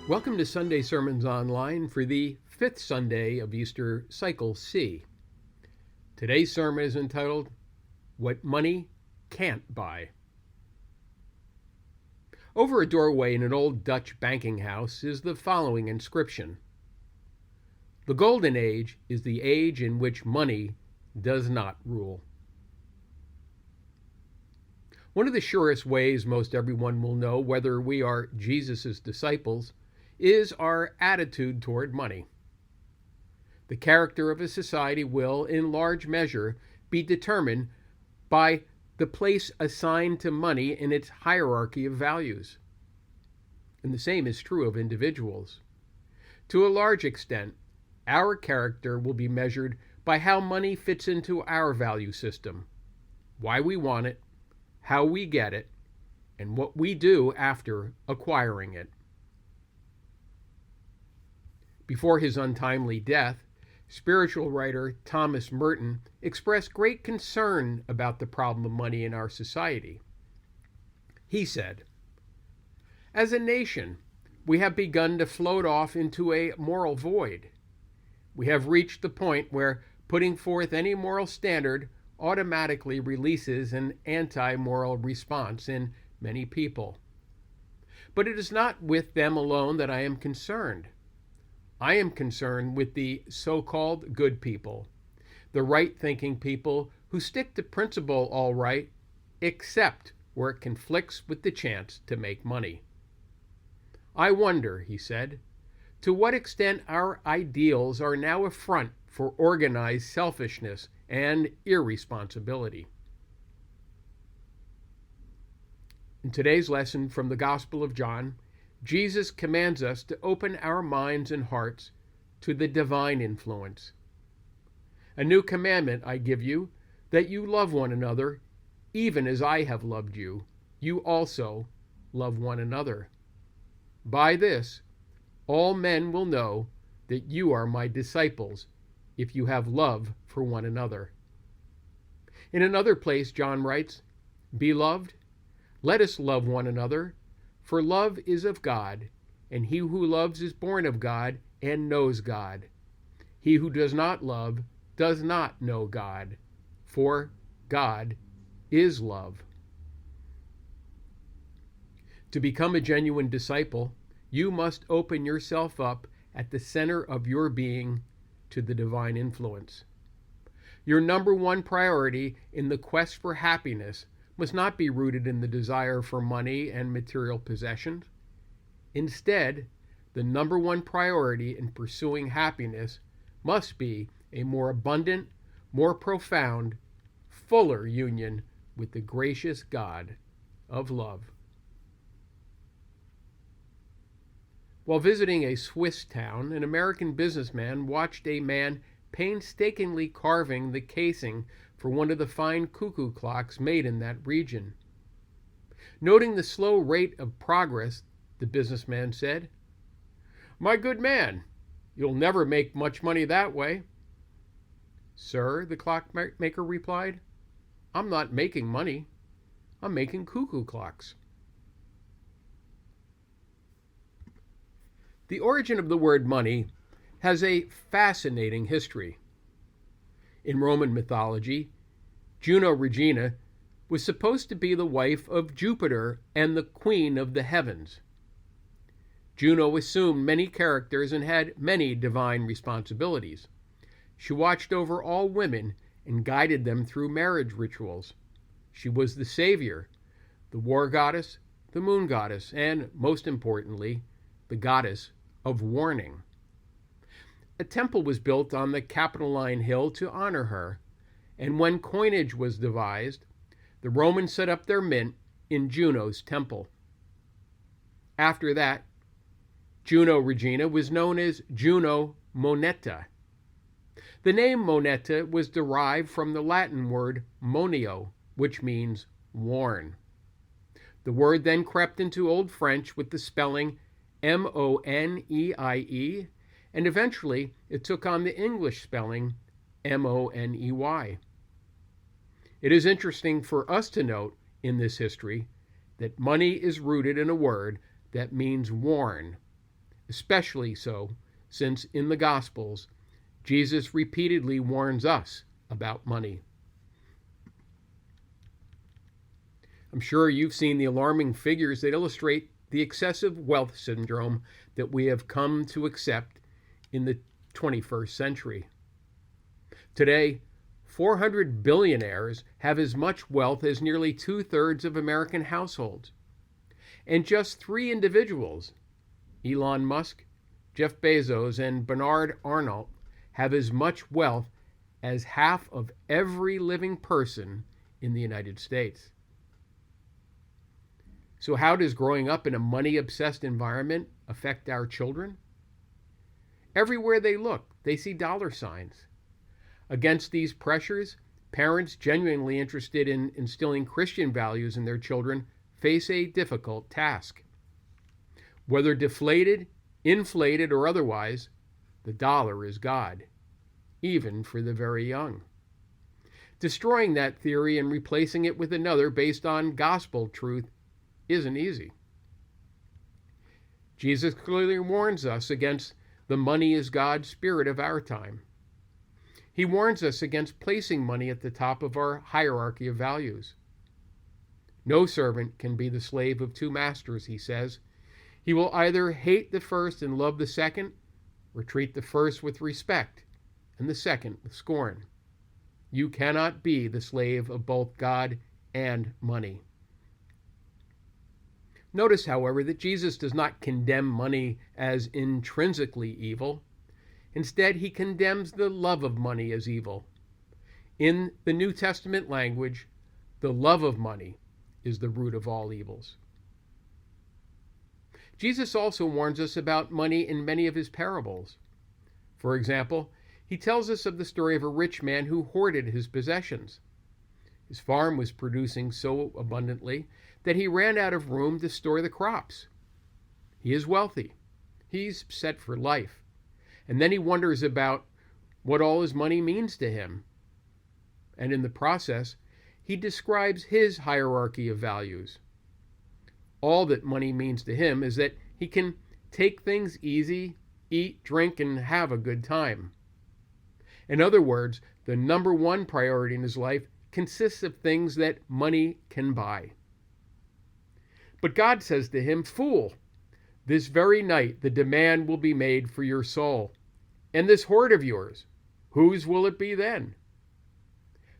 Welcome to Sunday Sermons Online for the fifth Sunday of Easter Cycle C. Today's sermon is entitled, What Money Can't Buy. Over a doorway in an old Dutch banking house is the following inscription: The Golden Age is the age in which money does not rule. One of the surest ways most everyone will know whether we are Jesus' disciples is our attitude toward money. The character of a society will, in large measure, be determined by the place assigned to money in its hierarchy of values. And the same is true of individuals. To a large extent, our character will be measured by how money fits into our value system, why we want it, how we get it, and what we do after acquiring it. Before his untimely death, spiritual writer Thomas Merton expressed great concern about the problem of money in our society. He said, "As a nation, we have begun to float off into a moral void. We have reached the point where putting forth any moral standard automatically releases an anti-moral response in many people. But it is not with them alone that I am concerned. I am concerned with the so-called good people, the right-thinking people who stick to principle all right, except where it conflicts with the chance to make money. I wonder," he said, "to what extent our ideals are now a front for organized selfishness and irresponsibility." In today's lesson from the Gospel of John, Jesus commands us to open our minds and hearts to the divine influence. "A new commandment I give you, that you love one another, even as I have loved you. You also love one another. By this, all men will know that you are my disciples, if you have love for one another." In another place, John writes, "Beloved, let us love one another, for love is of God, and he who loves is born of God and knows God. He who does not love does not know God, for God is love." To become a genuine disciple, you must open yourself up at the center of your being to the divine influence. Your number one priority in the quest for happiness must not be rooted in the desire for money and material possessions. Instead, the number one priority in pursuing happiness must be a more abundant, more profound, fuller union with the gracious God of love. While visiting a Swiss town, an American businessman watched a man painstakingly carving the casing for one of the fine cuckoo clocks made in that region. Noting the slow rate of progress, the businessman said, "My good man, you'll never make much money that way." "Sir," the clockmaker replied, "I'm not making money. I'm making cuckoo clocks." The origin of the word money has a fascinating history. In Roman mythology, Juno Regina was supposed to be the wife of Jupiter and the queen of the heavens. Juno assumed many characters and had many divine responsibilities. She watched over all women and guided them through marriage rituals. She was the savior, the war goddess, the moon goddess, and, most importantly, the goddess of warning. A temple was built on the Capitoline Hill to honor her, and when coinage was devised, the Romans set up their mint in Juno's temple. After that, Juno Regina was known as Juno Moneta. The name moneta was derived from the Latin word monio, which means warn. The word then crept into Old French with the spelling Moneie, and eventually it took on the English spelling Money. It is interesting for us to note in this history that money is rooted in a word that means warn, especially so since in the Gospels, Jesus repeatedly warns us about money. I'm sure you've seen the alarming figures that illustrate the excessive wealth syndrome that we have come to accept in the 21st century. Today, 400 billionaires have as much wealth as nearly 2/3 of American households. And just 3 individuals, Elon Musk, Jeff Bezos, and Bernard Arnault, have as much wealth as half of every living person in the United States. So how does growing up in a money-obsessed environment affect our children? Everywhere they look, they see dollar signs. Against these pressures, parents genuinely interested in instilling Christian values in their children face a difficult task. Whether deflated, inflated, or otherwise, the dollar is God, even for the very young. Destroying that theory and replacing it with another based on gospel truth isn't easy. Jesus clearly warns us against the money is God spirit of our time. He warns us against placing money at the top of our hierarchy of values. No servant can be the slave of 2 masters, he says. He will either hate the first and love the second, or treat the first with respect and the second with scorn. You cannot be the slave of both God and money. Notice, however, that Jesus does not condemn money as intrinsically evil. Instead, he condemns the love of money as evil. In the New Testament language, the love of money is the root of all evils. Jesus also warns us about money in many of his parables. For example, he tells us of the story of a rich man who hoarded his possessions. His farm was producing so abundantly that he ran out of room to store the crops. He is wealthy. He's set for life. And then he wonders about what all his money means to him. And in the process, he describes his hierarchy of values. All that money means to him is that he can take things easy, eat, drink, and have a good time. In other words, the number one priority in his life consists of things that money can buy. But God says to him, "Fool, this very night the demand will be made for your soul. And this hoard of yours, whose will it be then?"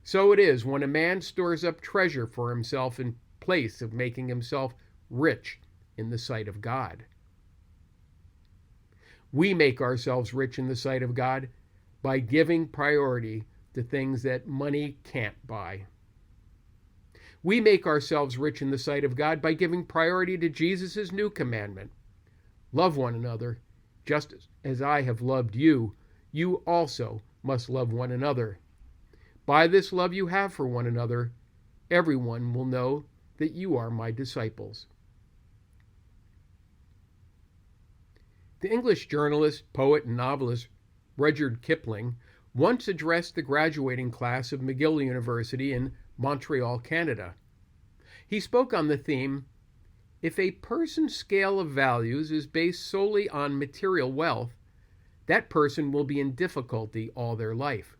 So it is when a man stores up treasure for himself in place of making himself rich in the sight of God. We make ourselves rich in the sight of God by giving priority to things that money can't buy. We make ourselves rich in the sight of God by giving priority to Jesus' new commandment. Love one another, just as I have loved you, you also must love one another. By this love you have for one another, everyone will know that you are my disciples. The English journalist, poet, and novelist Rudyard Kipling once addressed the graduating class of McGill University in Montreal, Canada. He spoke on the theme, "If a person's scale of values is based solely on material wealth, that person will be in difficulty all their life."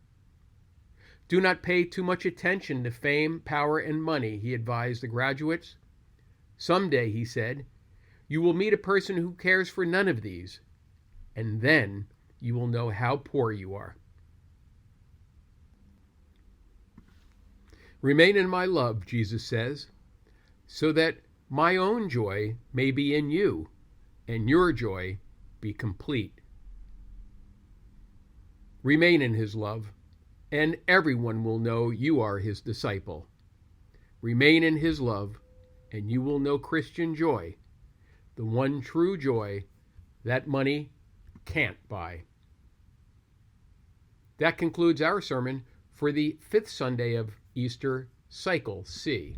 Do not pay too much attention to fame, power, and money, he advised the graduates. Someday, he said, you will meet a person who cares for none of these, and then you will know how poor you are. Remain in my love, Jesus says, so that my own joy may be in you, and your joy be complete. Remain in his love, and everyone will know you are his disciple. Remain in his love, and you will know Christian joy, the one true joy that money can't buy. That concludes our sermon for the 5th Sunday of Easter, Cycle C.